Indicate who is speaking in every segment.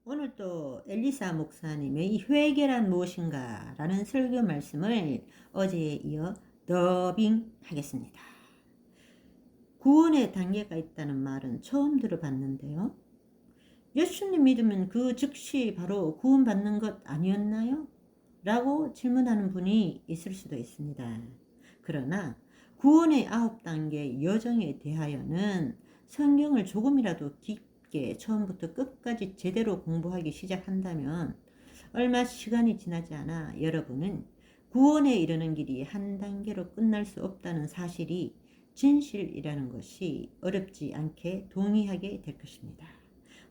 Speaker 1: 오늘 또 엘리사 목사님의 회개란 무엇인가 라는 설교 말씀을 어제에 이어 더빙하겠습니다. 구원의 단계가 있다는 말은 처음 들어봤는데요. 예수님 믿으면 그 즉시 바로 구원받는 것 아니었나요? 라고 질문하는 분이 있을 수도 있습니다. 그러나 구원의 9단계 여정에 대하여는 성경을 조금이라도 깊게 처음부터 끝까지 제대로 공부하기 시작한다면 얼마 시간이 지나지 않아 여러분은 구원에 이르는 길이 한 단계로 끝날 수 없다는 사실이 진실이라는 것이 어렵지 않게 동의하게 될 것입니다.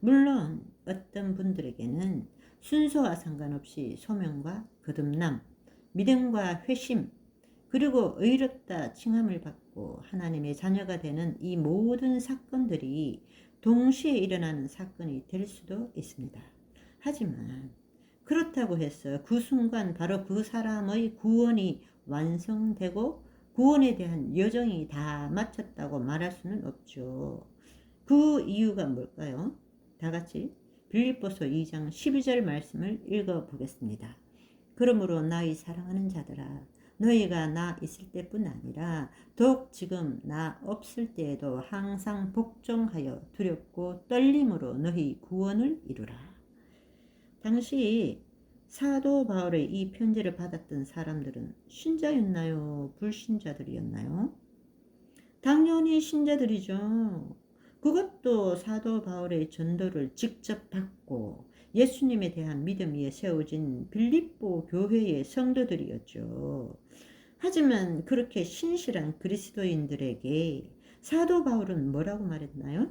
Speaker 1: 물론 어떤 분들에게는 순서와 상관없이 소명과 거듭남, 믿음과 회심, 그리고 의롭다 칭함을 받고 하나님의 자녀가 되는 이 모든 사건들이 동시에 일어나는 사건이 될 수도 있습니다. 하지만 그렇다고 해서 그 순간 바로 그 사람의 구원이 완성되고 구원에 대한 여정이 다 마쳤다고 말할 수는 없죠. 그 이유가 뭘까요? 다 같이 빌립보서 2장 12절 말씀을 읽어보겠습니다. 그러므로 나의 사랑하는 자들아, 너희가 나 있을 때뿐 아니라 더욱 지금 나 없을 때에도 항상 복종하여 두렵고 떨림으로 너희 구원을 이루라. 당시 사도 바울의 이 편지를 받았던 사람들은 신자였나요? 불신자들이었나요? 당연히 신자들이죠. 그것도 사도 바울의 전도를 직접 받고 예수님에 대한 믿음 위에 세워진 빌립보 교회의 성도들이었죠. 하지만 그렇게 신실한 그리스도인들에게 사도 바울은 뭐라고 말했나요?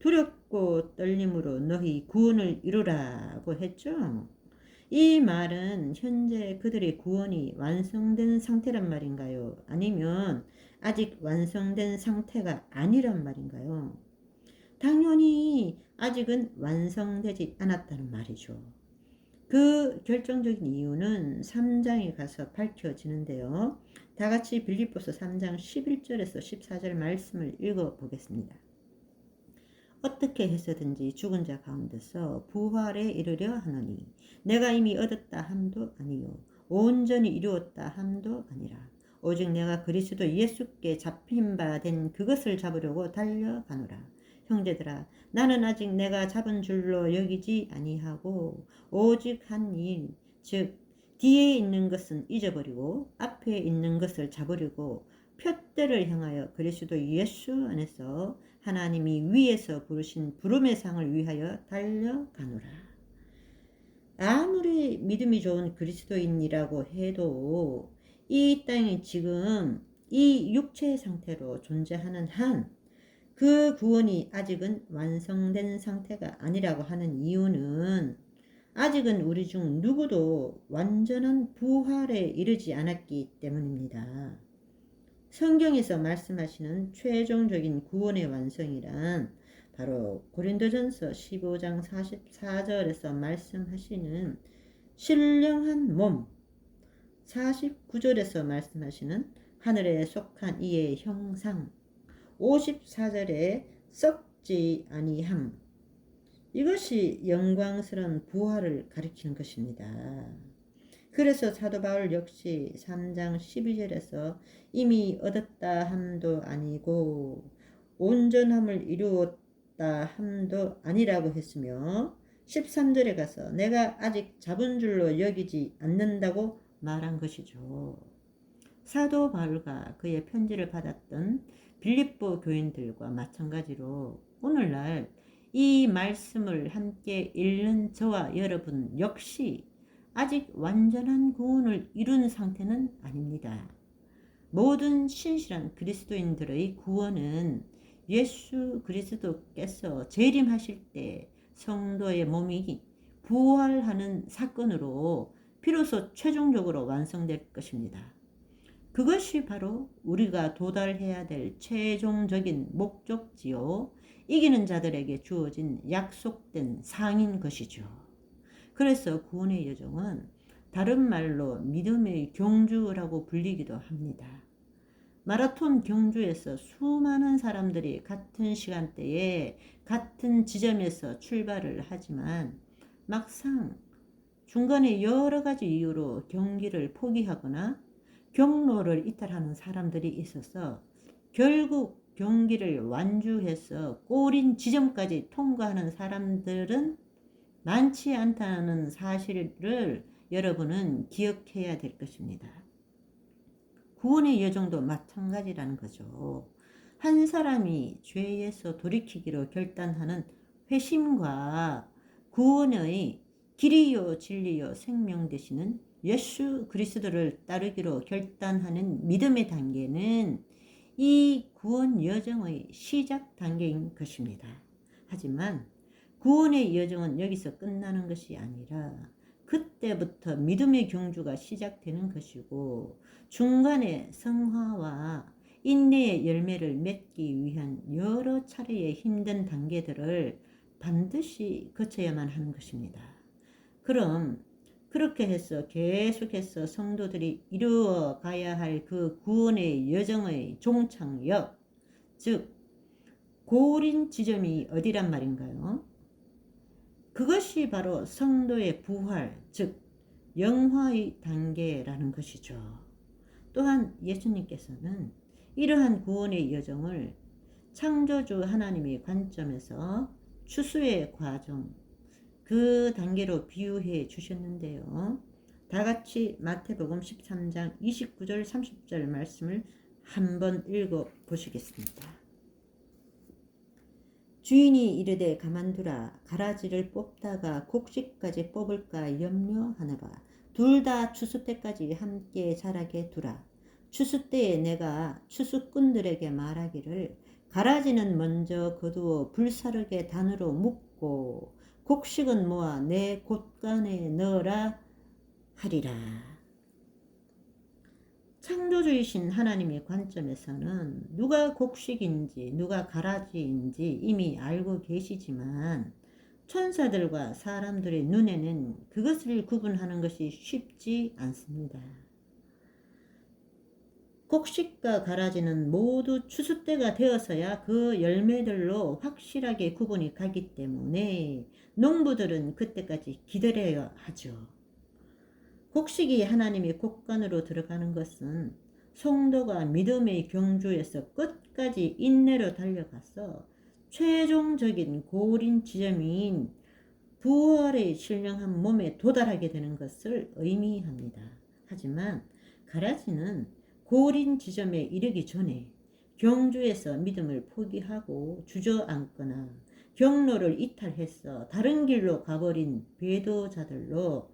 Speaker 1: 두렵고 떨림으로 너희 구원을 이루라고 했죠. 이 말은 현재 그들의 구원이 완성된 상태란 말인가요? 아니면 아직 완성된 상태가 아니란 말인가요? 당연히 아직은 완성되지 않았다는 말이죠. 그 결정적인 이유는 3장에 가서 밝혀지는데요. 다 같이 빌립보서 3장 11절에서 14절 말씀을 읽어보겠습니다. 어떻게 해서든지 죽은 자 가운데서 부활에 이르려 하노니 내가 이미 얻었다 함도 아니요 온전히 이루었다 함도 아니라 오직 내가 그리스도 예수께 잡힌 바 된 그것을 잡으려고 달려가노라. 형제들아, 나는 아직 내가 잡은 줄로 여기지 아니하고 오직 한 일, 즉 뒤에 있는 것은 잊어버리고 앞에 있는 것을 잡으려고 표대를 향하여 그리스도 예수 안에서 하나님이 위에서 부르신 부름의 상을 위하여 달려가노라. 아무리 믿음이 좋은 그리스도인이라고 해도 이 땅에 지금 이 육체의 상태로 존재하는 한 그 구원이 아직은 완성된 상태가 아니라고 하는 이유는 아직은 우리 중 누구도 완전한 부활에 이르지 않았기 때문입니다. 성경에서 말씀하시는 최종적인 구원의 완성이란 바로 고린도전서 15장 44절에서 말씀하시는 신령한 몸, 49절에서 말씀하시는 하늘에 속한 이의 형상, 54절에 썩지 아니함, 이것이 영광스러운 부활을 가리키는 것입니다. 그래서 사도 바울 역시 3장 12절에서 이미 얻었다 함도 아니고 온전함을 이루었다 함도 아니라고 했으며 13절에 가서 내가 아직 잡은 줄로 여기지 않는다고 말한 것이죠. 사도 바울과 그의 편지를 받았던 빌립보 교인들과 마찬가지로 오늘날 이 말씀을 함께 읽는 저와 여러분 역시 아직 완전한 구원을 이룬 상태는 아닙니다. 모든 신실한 그리스도인들의 구원은 예수 그리스도께서 재림하실 때 성도의 몸이 부활하는 사건으로 비로소 최종적으로 완성될 것입니다. 그것이 바로 우리가 도달해야 될 최종적인 목적지요. 이기는 자들에게 주어진 약속된 상인 것이죠. 그래서 구원의 여정은 다른 말로 믿음의 경주라고 불리기도 합니다. 마라톤 경주에서 수많은 사람들이 같은 시간대에 같은 지점에서 출발을 하지만 막상 중간에 여러 가지 이유로 경기를 포기하거나 경로를 이탈하는 사람들이 있어서 결국 경기를 완주해서 골인 지점까지 통과하는 사람들은 많지 않다는 사실을 여러분은 기억해야 될 것입니다. 구원의 여정도 마찬가지라는 거죠. 한 사람이 죄에서 돌이키기로 결단하는 회심과 구원의 길이요 진리요 생명 되시는 예수 그리스도를 따르기로 결단하는 믿음의 단계는 이 구원 여정의 시작 단계인 것입니다. 하지만 구원의 여정은 여기서 끝나는 것이 아니라 그때부터 믿음의 경주가 시작되는 것이고, 중간에 성화와 인내의 열매를 맺기 위한 여러 차례의 힘든 단계들을 반드시 거쳐야만 하는 것입니다. 그럼 그렇게 해서 계속해서 성도들이 이루어 가야 할 그 구원의 여정의 종착역, 즉 고린 지점이 어디란 말인가요? 그것이 바로 성도의 부활, 즉 영화의 단계라는 것이죠. 또한 예수님께서는 이러한 구원의 여정을 창조주 하나님의 관점에서 추수의 과정, 그 단계로 비유해 주셨는데요. 다 같이 마태복음 13장 29절 30절 말씀을 한번 읽어 보시겠습니다. 주인이 이르되 가만두라. 가라지를 뽑다가 곡식까지 뽑을까 염려하나봐. 둘 다 추수 때까지 함께 자라게 두라. 추수 때에 내가 추수꾼들에게 말하기를 가라지는 먼저 거두어 불사르게 단으로 묶고 곡식은 모아 내 곳간에 넣으라 하리라. 창조주이신 하나님의 관점에서는 누가 곡식인지 누가 가라지인지 이미 알고 계시지만 천사들과 사람들의 눈에는 그것을 구분하는 것이 쉽지 않습니다. 곡식과 가라지는 모두 추수 때가 되어서야 그 열매들로 확실하게 구분이 가기 때문에 농부들은 그때까지 기다려야 하죠. 곡식이 하나님의 곳간으로 들어가는 것은 성도가 믿음의 경주에서 끝까지 인내로 달려가서 최종적인 고린 지점인 부활의 신령한 몸에 도달하게 되는 것을 의미합니다. 하지만 가라지는 고린 지점에 이르기 전에 경주에서 믿음을 포기하고 주저앉거나 경로를 이탈해서 다른 길로 가버린 배도자들로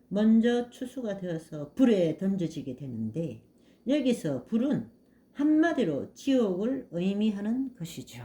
Speaker 1: 먼저 추수가 되어서 불에 던져지게 되는데, 여기서 불은 한마디로 지옥을 의미하는 것이죠.